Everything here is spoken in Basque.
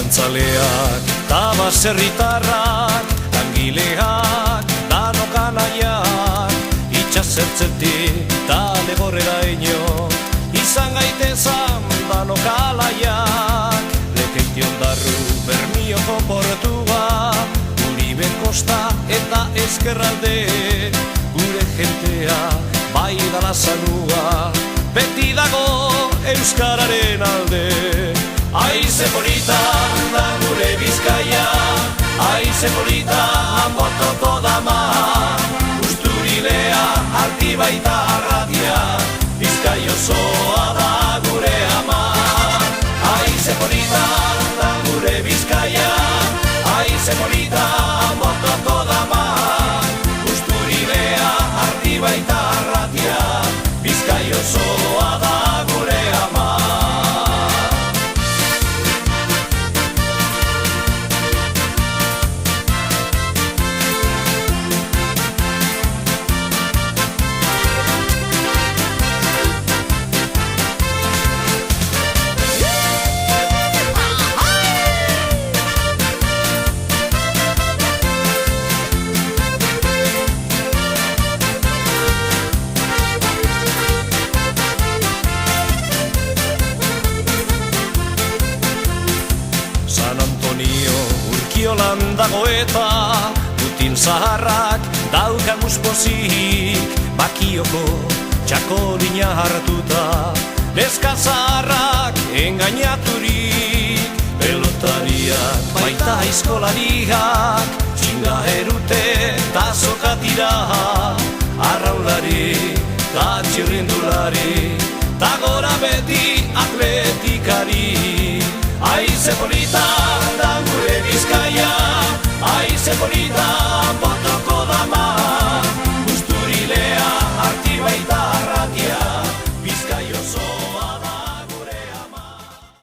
Arrantzaleak, tabaserritarrak, langileak, danok anaiak, itxasertzetik, tale gorrera ino, izan gaitezan danok alaiak, Lekeitio Ondarru, Bermioko portua, Uribe kosta eta ezkerralde, gure jentea, bai dala zanua, beti dago euskararen alde. Aize polita da gure Bizkaia, aize polita amotoko dama, Usturilea alti baita arratia, Bizkai osoa da gure ama. Aize polita da gure Bizkaia, aize polita amotoko dama, Usturilea alti baita arratia, Bizkai osoa da gure ama. Urkiolan dago eta Putin zaharrak daukamuz pozik, Bakioko txakolina hartuta, neska zaharrak engainaturik, pelotariak baita aizkolariak, txinga erute eta zokatira, arraulari eta txirrindulari, ta gora beti atletikari. Aize polita